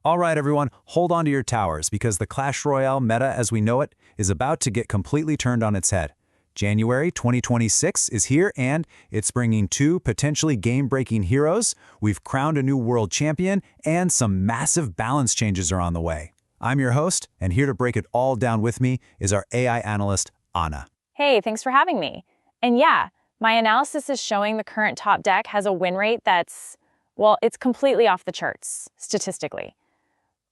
All right, everyone, hold on to your towers because the Clash Royale meta as we know it is about to get completely turned on its head. January 2026 is here and it's bringing two potentially game-breaking heroes, we've crowned a new world champion, and some massive balance changes are on the way. I'm your host, and here to break it all down with me is our AI analyst, Anna. Hey, thanks for having me. And yeah, my analysis is showing the current top deck has a win rate that's, well, it's completely off the charts, statistically.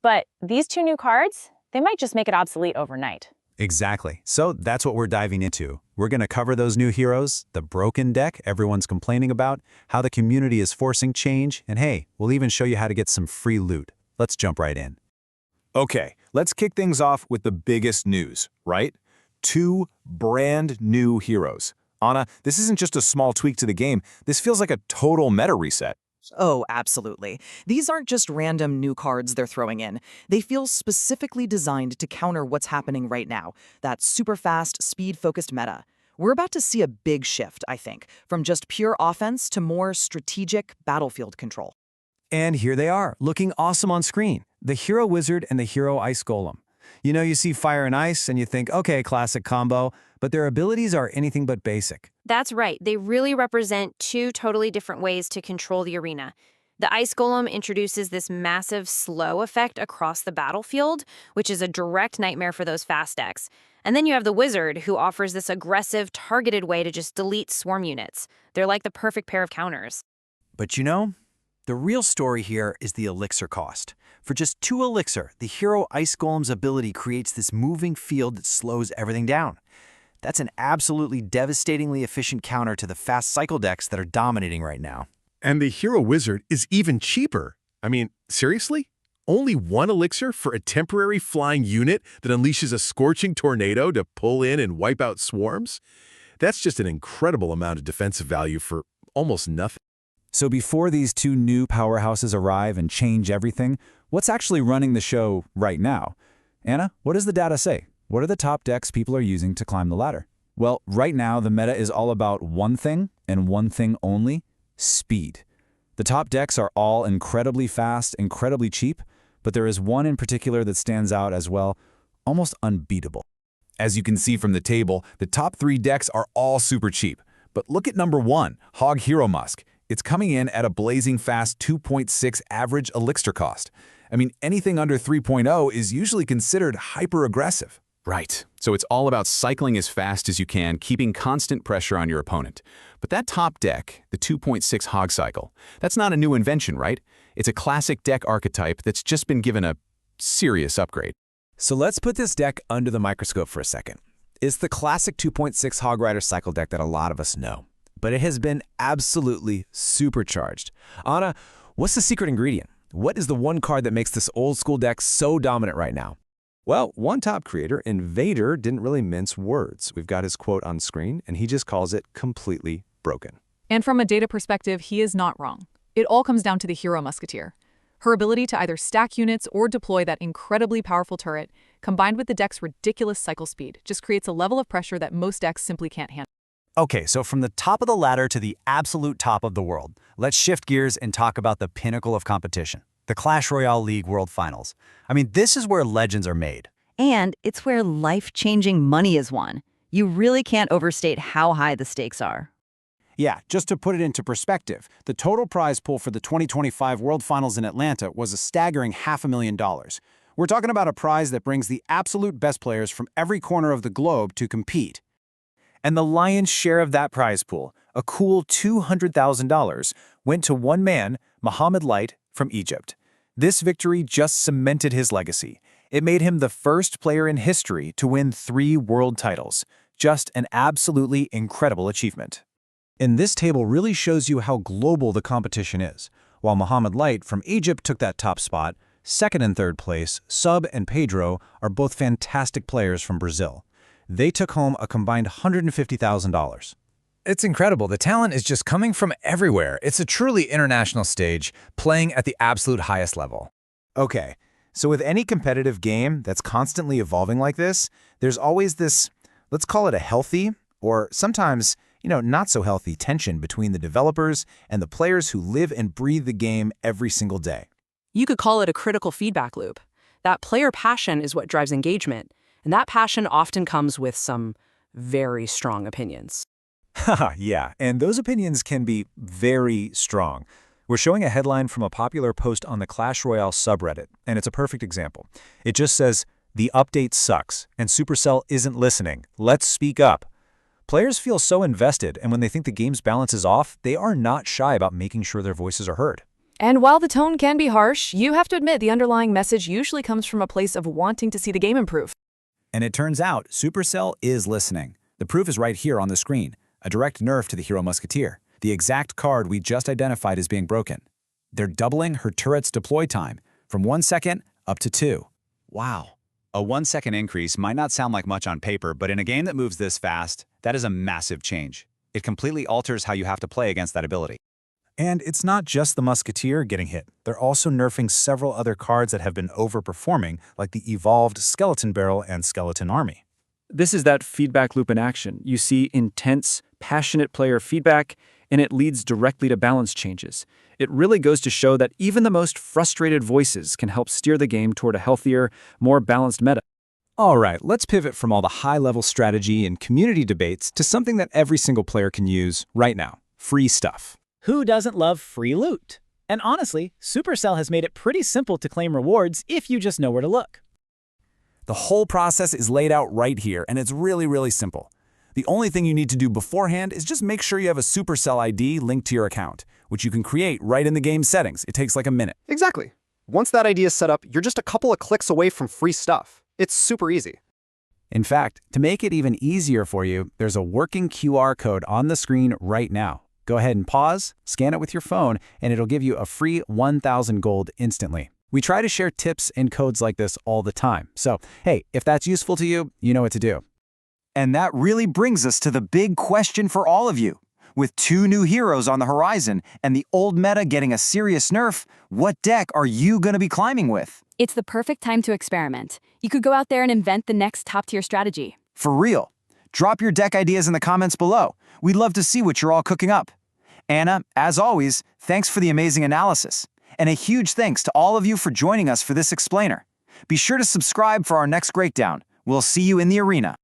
But these two new cards, they might just make it obsolete overnight. Exactly. So that's what we're diving into. We're going to cover those new heroes, the broken deck everyone's complaining about, how the community is forcing change, and hey, we'll even show you how to get some free loot. Let's jump right in. Okay, let's kick things off with the biggest news, right? Two brand new heroes. Anna, this isn't just a small tweak to the game. This feels like a total meta reset. Oh, absolutely. These aren't just random new cards they're throwing in. They feel specifically designed to counter what's happening right now, that super fast, speed-focused meta. We're about to see a big shift, I think, from just pure offense to more strategic battlefield control. And here they are, looking awesome on screen. The Hero Wizard and the Hero Ice Golem. You know, you see Fire and Ice and you think, okay, classic combo, but their abilities are anything but basic. That's right. They really represent two totally different ways to control the arena. The Ice Golem introduces this massive slow effect across the battlefield, which is a direct nightmare for those fast decks. And then you have the Wizard, who offers this aggressive, targeted way to just delete swarm units. They're like the perfect pair of counters. But you know, the real story here is the elixir cost. For just 2 elixir, the Hero Ice Golem's ability creates this moving field that slows everything down. That's an absolutely devastatingly efficient counter to the fast cycle decks that are dominating right now. And the Hero Wizard is even cheaper. I mean, seriously? Only 1 elixir for a temporary flying unit that unleashes a Scorching Tornado to pull in and wipe out swarms? That's just an incredible amount of defensive value for almost nothing. So before these 2 new powerhouses arrive and change everything, what's actually running the show right now? Anna, what does the data say? What are the top decks people are using to climb the ladder? Well, right now the meta is all about one thing and one thing only: speed. The top decks are all incredibly fast, incredibly cheap, but there is one in particular that stands out as well, almost unbeatable. As you can see from the table, the top 3 decks are all super cheap. But look at number 1, Hog HeroMusk. It's coming in at a blazing fast 2.6 average elixir cost. I mean, anything under 3.0 is usually considered hyper-aggressive. Right. So it's all about cycling as fast as you can, keeping constant pressure on your opponent. But that top deck, the 2.6 Hog cycle, that's not a new invention, right? It's a classic deck archetype that's just been given a serious upgrade. So let's put this deck under the microscope for a second. It's the classic 2.6 Hog Rider cycle deck that a lot of us know, but it has been absolutely supercharged. Anna, what's the secret ingredient? What is the one card that makes this old school deck so dominant right now? Well, one top creator, Invader, didn't really mince words. We've got his quote on screen, and he just calls it completely broken. And from a data perspective, he is not wrong. It all comes down to the Hero Musketeer. Her ability to either stack units or deploy that incredibly powerful turret, combined with the deck's ridiculous cycle speed, just creates a level of pressure that most decks simply can't handle. Okay, so from the top of the ladder to the absolute top of the world, let's shift gears and talk about the pinnacle of competition, the Clash Royale League World Finals. I mean, this is where legends are made. And it's where life-changing money is won. You really can't overstate how high the stakes are. Yeah, just to put it into perspective, the total prize pool for the 2025 World Finals in Atlanta was a staggering $500,000. We're talking about a prize that brings the absolute best players from every corner of the globe to compete. And the lion's share of that prize pool, a cool $200,000, went to one man, MohamedLight from Egypt. This victory just cemented his legacy. It made him the first player in history to win 3 world titles. Just an absolutely incredible achievement. And this table really shows you how global the competition is. While MohamedLight from Egypt took that top spot, second and third place, Sub and Pedro are both fantastic players from Brazil. They took home a combined $150,000. It's incredible. The talent is just coming from everywhere. It's a truly international stage, playing at the absolute highest level. Okay, so with any competitive game that's constantly evolving like this, there's always this, let's call it a healthy, or sometimes, not so healthy tension between the developers and the players who live and breathe the game every single day. You could call it a critical feedback loop. That player passion is what drives engagement, and that passion often comes with some very strong opinions. Haha, yeah, and those opinions can be very strong. We're showing a headline from a popular post on the Clash Royale subreddit, and it's a perfect example. It just says, "The update sucks, and Supercell isn't listening. Let's speak up." Players feel so invested, and when they think the game's balance is off, they are not shy about making sure their voices are heard. And while the tone can be harsh, you have to admit the underlying message usually comes from a place of wanting to see the game improve. And it turns out Supercell is listening. The proof is right here on the screen. A direct nerf to the Hero Musketeer, the exact card we just identified as being broken. They're doubling her turret's deploy time from 1 second up to 2. Wow. A 1-second increase might not sound like much on paper, but in a game that moves this fast, that is a massive change. It completely alters how you have to play against that ability. And it's not just the Musketeer getting hit. They're also nerfing several other cards that have been overperforming, like the evolved Skeleton Barrel and Skeleton Army. This is that feedback loop in action. You see intense, passionate player feedback, and it leads directly to balance changes. It really goes to show that even the most frustrated voices can help steer the game toward a healthier, more balanced meta. All right, let's pivot from all the high-level strategy and community debates to something that every single player can use right now: free stuff. Who doesn't love free loot? And honestly, Supercell has made it pretty simple to claim rewards if you just know where to look. The whole process is laid out right here, and it's really, really simple. The only thing you need to do beforehand is just make sure you have a Supercell ID linked to your account, which you can create right in the game settings. It takes like a minute. Exactly. Once that ID is set up, you're just a couple of clicks away from free stuff. It's super easy. In fact, to make it even easier for you, there's a working QR code on the screen right now. Go ahead and pause, scan it with your phone, and it'll give you a free 1,000 gold instantly. We try to share tips and codes like this all the time. So, hey, if that's useful to you, you know what to do. And that really brings us to the big question for all of you. With 2 new heroes on the horizon and the old meta getting a serious nerf, what deck are you going to be climbing with? It's the perfect time to experiment. You could go out there and invent the next top-tier strategy. For real. Drop your deck ideas in the comments below. We'd love to see what you're all cooking up. Anna, as always, thanks for the amazing analysis. And a huge thanks to all of you for joining us for this explainer. Be sure to subscribe for our next breakdown. We'll see you in the arena.